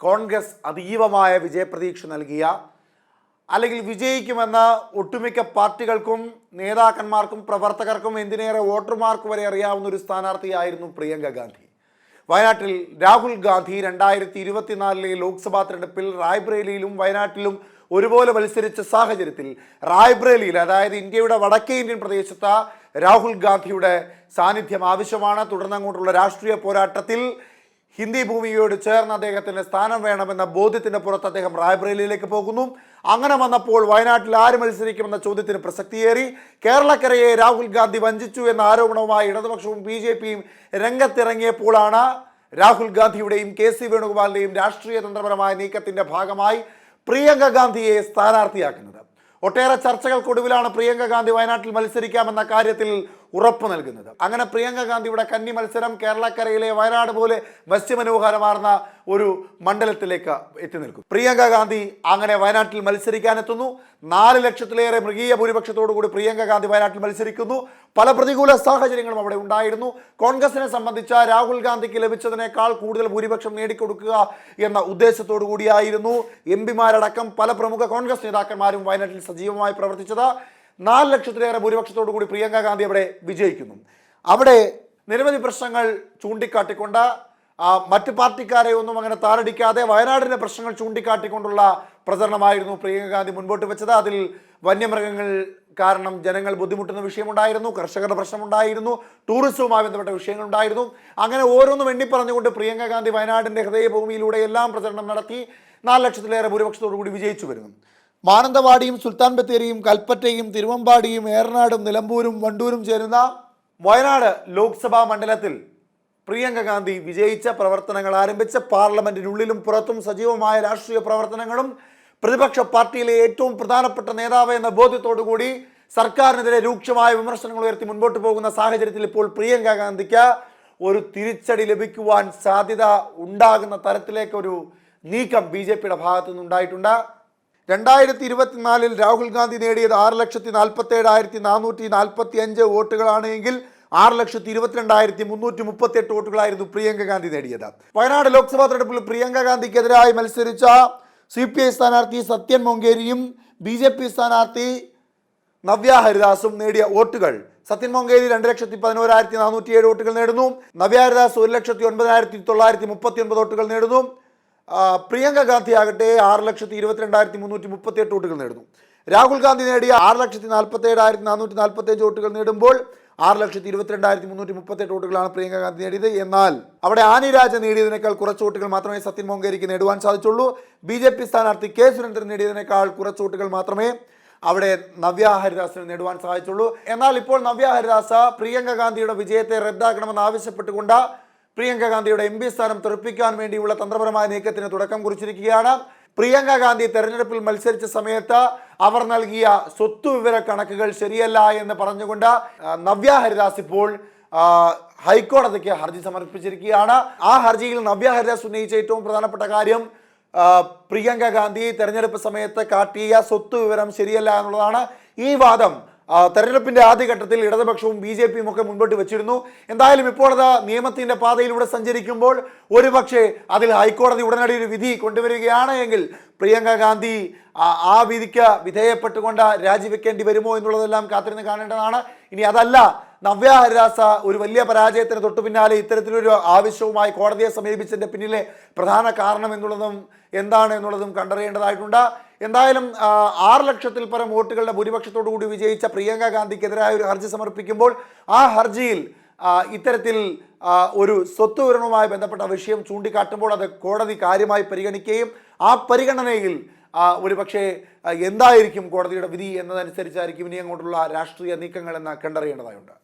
കോൺഗ്രസ് അതീവമായ വിജയപ്രതീക്ഷ നൽകിയ അല്ലെങ്കിൽ വിജയിക്കുമെന്ന് ഒട്ടുമിക്ക പാർട്ടികൾക്കും നേതാക്കന്മാർക്കും പ്രവർത്തകർക്കും എന്തിനേറെ വോട്ടർമാർക്ക് വരെ അറിയാവുന്ന ഒരു സ്ഥാനാർത്ഥിയായിരുന്നു പ്രിയങ്ക ഗാന്ധി. വയനാട്ടിൽ രാഹുൽ ഗാന്ധി 2024 ലോക്സഭാ തെരഞ്ഞെടുപ്പിൽ റായ്ബറേലിയിലും വയനാട്ടിലും ഒരുപോലെ മത്സരിച്ച സാഹചര്യത്തിൽ റായ്ബറേലിയിൽ, അതായത് ഇന്ത്യയുടെ വടക്കേ ഇന്ത്യൻ പ്രദേശത്ത് രാഹുൽ ഗാന്ധിയുടെ സാന്നിധ്യം ആവശ്യമാണ്. തുടർന്നങ്ങോട്ടുള്ള രാഷ്ട്രീയ പോരാട്ടത്തിൽ ഹിന്ദി ഭൂമിയോട് ചേർന്ന് അദ്ദേഹത്തിന് സ്ഥാനം വേണമെന്ന ബോധ്യത്തിൻ്റെ പുറത്ത് അദ്ദേഹം റായ്ബറേലിയിലേക്ക് പോകുന്നു. അങ്ങനെ വന്നപ്പോൾ വയനാട്ടിൽ ആര് മത്സരിക്കുമെന്ന ചോദ്യത്തിന് പ്രസക്തിയേറി. കേരളക്കരയെ രാഹുൽ ഗാന്ധി വഞ്ചിച്ചു എന്ന ആരോപണവുമായി ഇടതുപക്ഷവും BJPയും രംഗത്തിറങ്ങിയപ്പോഴാണ് രാഹുൽ ഗാന്ധിയുടെയും KC വേണുഗോപാലിൻ്റെയും രാഷ്ട്രീയ തന്ത്രപരമായ നീക്കത്തിൻ്റെ ഭാഗമായി പ്രിയങ്ക ഗാന്ധിയെ സ്ഥാനാർത്ഥിയാക്കുന്നത്. ഒട്ടേറെ ചർച്ചകൾക്കൊടുവിലാണ് പ്രിയങ്ക ഗാന്ധി വയനാട്ടിൽ മത്സരിക്കാമെന്ന കാര്യത്തിൽ ഉറപ്പ് നൽകുന്നത്. അങ്ങനെ പ്രിയങ്ക ഗാന്ധിയുടെ കന്നി മത്സരം കേരളക്കരയിലെ വയനാട് പോലെ വശ്യമനോഹരമാർന്ന ഒരു മണ്ഡലത്തിലേക്ക് എത്തി നിൽക്കും. പ്രിയങ്ക ഗാന്ധി അങ്ങനെ വയനാട്ടിൽ മത്സരിക്കാനെത്തുന്നു. 4 ലക്ഷത്തിലേറെ മൃഗീയ ഭൂരിപക്ഷത്തോടുകൂടി പ്രിയങ്ക ഗാന്ധി വയനാട്ടിൽ മത്സരിക്കുന്നു. പല പ്രതികൂല സാഹചര്യങ്ങളും അവിടെ ഉണ്ടായിരുന്നു. കോൺഗ്രസിനെ സംബന്ധിച്ച രാഹുൽ ഗാന്ധിക്ക് ലഭിച്ചതിനേക്കാൾ കൂടുതൽ ഭൂരിപക്ഷം നേടിക്കൊടുക്കുക എന്ന ഉദ്ദേശത്തോടു കൂടിയായിരുന്നു MP മാരടക്കം പല പ്രമുഖ കോൺഗ്രസ് നേതാക്കന്മാരും വയനാട്ടിൽ സജീവമായി പ്രവർത്തിച്ചത്. 4 ലക്ഷത്തിലേറെ ഭൂരിപക്ഷത്തോടു കൂടി പ്രിയങ്ക ഗാന്ധി അവിടെ വിജയിക്കുന്നു. അവിടെ നിരവധി പ്രശ്നങ്ങൾ ചൂണ്ടിക്കാട്ടിക്കൊണ്ട് മറ്റ് പാർട്ടിക്കാരെ ഒന്നും അങ്ങനെ താറടിക്കാതെ വയനാടിൻ്റെ പ്രശ്നങ്ങൾ ചൂണ്ടിക്കാട്ടിക്കൊണ്ടുള്ള പ്രചരണമായിരുന്നു പ്രിയങ്ക ഗാന്ധി മുൻപോട്ട് വെച്ചത്. അതിൽ വന്യമൃഗങ്ങൾ കാരണം ജനങ്ങൾ ബുദ്ധിമുട്ടുന്ന വിഷയമുണ്ടായിരുന്നു, കർഷകരുടെ പ്രശ്നമുണ്ടായിരുന്നു, ടൂറിസവുമായി ബന്ധപ്പെട്ട വിഷയങ്ങളുണ്ടായിരുന്നു. അങ്ങനെ ഓരോന്നും എണ്ണിപ്പറഞ്ഞുകൊണ്ട് പ്രിയങ്ക ഗാന്ധി വയനാടിൻ്റെ ഹൃദയഭൂമിയിലൂടെ എല്ലാം പ്രചരണം നടത്തി 4 ലക്ഷത്തിലേറെ ഭൂരിപക്ഷത്തോടു കൂടി വിജയിച്ചു വരുന്നു. മാനന്തവാടിയും സുൽത്താൻ ബത്തേരിയും കൽപ്പറ്റയും തിരുവമ്പാടിയും ഏറനാടും നിലമ്പൂരും വണ്ടൂരും ചേരുന്ന വയനാട് ലോക്സഭാ മണ്ഡലത്തിൽ പ്രിയങ്ക ഗാന്ധി വിജയിച്ച പ്രവർത്തനങ്ങൾ ആരംഭിച്ച പാർലമെന്റിനുള്ളിലും പുറത്തും സജീവമായ രാഷ്ട്രീയ പ്രവർത്തനങ്ങളും പ്രതിപക്ഷ പാർട്ടിയിലെ ഏറ്റവും പ്രധാനപ്പെട്ട നേതാവ് എന്ന ബോധ്യത്തോടുകൂടി സർക്കാരിനെതിരെ രൂക്ഷമായ വിമർശനങ്ങൾ ഉയർത്തി മുൻപോട്ട് പോകുന്ന സാഹചര്യത്തിൽ ഇപ്പോൾ പ്രിയങ്ക ഗാന്ധിക്ക് ഒരു തിരിച്ചടി ലഭിക്കുവാൻ സാധ്യത ഉണ്ടാകുന്ന തരത്തിലേക്കൊരു നീക്കം BJPയുടെ ഭാഗത്തു നിന്നുണ്ടായിട്ടുണ്ട്. 2024 രാഹുൽ ഗാന്ധി നേടിയത് 6,47,445 വോട്ടുകളാണ് എങ്കിൽ 6,22,338 വോട്ടുകളായിരുന്നു പ്രിയങ്ക ഗാന്ധി നേടിയത്. വയനാട് ലോക്സഭാ തെരഞ്ഞെടുപ്പിൽ പ്രിയങ്ക ഗാന്ധിക്കെതിരായി മത്സരിച്ച CPI സ്ഥാനാർത്ഥി സത്യൻ മൊങ്കേരിയും BJP സ്ഥാനാർത്ഥി നവ്യ ഹരിദാസും നേടിയ വോട്ടുകൾ: സത്യൻ മൊങ്കേരി 2,11,407 വോട്ടുകൾ നേടുന്നു. നവ്യ ഹരിദാസ് 1,09,939 വോട്ടുകൾ നേടുന്നു. പ്രിയങ്ക ഗാന്ധി ആകട്ടെ 6,22,338 വോട്ടുകൾ നേടുന്നു. രാഹുൽ ഗാന്ധി നേടിയ 6,47,445 വോട്ടുകൾ നേടുമ്പോൾ 6,22,338 വോട്ടുകളാണ് പ്രിയങ്ക ഗാന്ധി നേടിയത്. എന്നാൽ അവിടെ ആനി രാജ നേടിയതിനേക്കാൾ കുറച്ച് വോട്ടുകൾ മാത്രമേ സത്യൻ മൊങ്കേരിക്ക് നേടുവാൻ സാധിച്ചുള്ളൂ. BJP സ്ഥാനാർത്ഥി K സുരേന്ദ്രൻ നേടിയതിനേക്കാൾ കുറച്ച് വോട്ടുകൾ മാത്രമേ അവിടെ നവ്യ ഹരിദാസിന് നേടുവാൻ സാധിച്ചുള്ളൂ. എന്നാൽ ഇപ്പോൾ നവ്യ ഹരിദാസ് പ്രിയങ്ക ഗാന്ധിയുടെ വിജയത്തെ റദ്ദാക്കണമെന്ന് ആവശ്യപ്പെട്ടുകൊണ്ട് പ്രിയങ്ക ഗാന്ധിയുടെ MP സ്ഥാനം തെറിപ്പിക്കാൻ വേണ്ടിയുള്ള തന്ത്രപരമായ നീക്കത്തിന് തുടക്കം കുറിച്ചിരിക്കുകയാണ്. പ്രിയങ്ക ഗാന്ധി തെരഞ്ഞെടുപ്പിൽ മത്സരിച്ച സമയത്ത് അവർ നൽകിയ സ്വത്തുവിവര കണക്കുകൾ ശരിയല്ല എന്ന് പറഞ്ഞുകൊണ്ട് നവ്യ ഹരിദാസ് ഇപ്പോൾ ഹൈക്കോടതിക്ക് ഹർജി സമർപ്പിച്ചിരിക്കുകയാണ്. ആ ഹർജിയിൽ നവ്യ ഹരിദാസ് ഉന്നയിച്ച ഏറ്റവും പ്രധാനപ്പെട്ട കാര്യം പ്രിയങ്ക ഗാന്ധി തെരഞ്ഞെടുപ്പ് സമയത്ത് കാട്ടിയ സ്വത്തുവിവരം ശരിയല്ല എന്നുള്ളതാണ്. ഈ വാദം തെരഞ്ഞെടുപ്പിന്റെ ആദ്യഘട്ടത്തിൽ ഇടതുപക്ഷവും BJPയും ഒക്കെ മുൻപോട്ട് വെച്ചിരുന്നു. എന്തായാലും ഇപ്പോൾ അത് നിയമത്തിന്റെ പാതയിലൂടെ സഞ്ചരിക്കുമ്പോൾ ഒരുപക്ഷെ അതിൽ ഹൈക്കോടതി ഉടനടി ഒരു വിധി കൊണ്ടുവരികയാണ് എങ്കിൽ പ്രിയങ്ക ഗാന്ധി ആ വിധിക്ക് വിധേയപ്പെട്ടുകൊണ്ട് രാജിവെക്കേണ്ടി വരുമോ എന്നുള്ളതെല്ലാം കാത്തിരുന്ന് കാണേണ്ടതാണ്. ഇനി അതല്ല, നവ്യ ഹരിദാസ് ഒരു വലിയ പരാജയത്തിന് തൊട്ടു പിന്നാലെ ഇത്തരത്തിലൊരു ആവശ്യവുമായി കോടതിയെ സമീപിച്ചതിൻ്റെ പിന്നിലെ പ്രധാന കാരണം എന്നുള്ളതും എന്താണ് എന്നുള്ളതും കണ്ടറിയേണ്ടതായിട്ടുണ്ട്. എന്തായാലും 6 ലക്ഷത്തിൽ പരം വോട്ടുകളുടെ ഭൂരിപക്ഷത്തോടു കൂടി വിജയിച്ച പ്രിയങ്ക ഗാന്ധിക്കെതിരായ ഒരു ഹർജി സമർപ്പിക്കുമ്പോൾ ആ ഹർജിയിൽ ഇത്തരത്തിൽ ഒരു സ്വത്ത് വിവരണവുമായി ബന്ധപ്പെട്ട വിഷയം ചൂണ്ടിക്കാട്ടുമ്പോൾ അത് കോടതി കാര്യമായി പരിഗണിക്കുകയും ആ പരിഗണനയിൽ ഒരു പക്ഷേ എന്തായിരിക്കും കോടതിയുടെ വിധി എന്നതനുസരിച്ചായിരിക്കും ഇനി അങ്ങോട്ടുള്ള രാഷ്ട്രീയ നീക്കങ്ങൾ എന്ന് കണ്ടറിയേണ്ടതായുണ്ട്.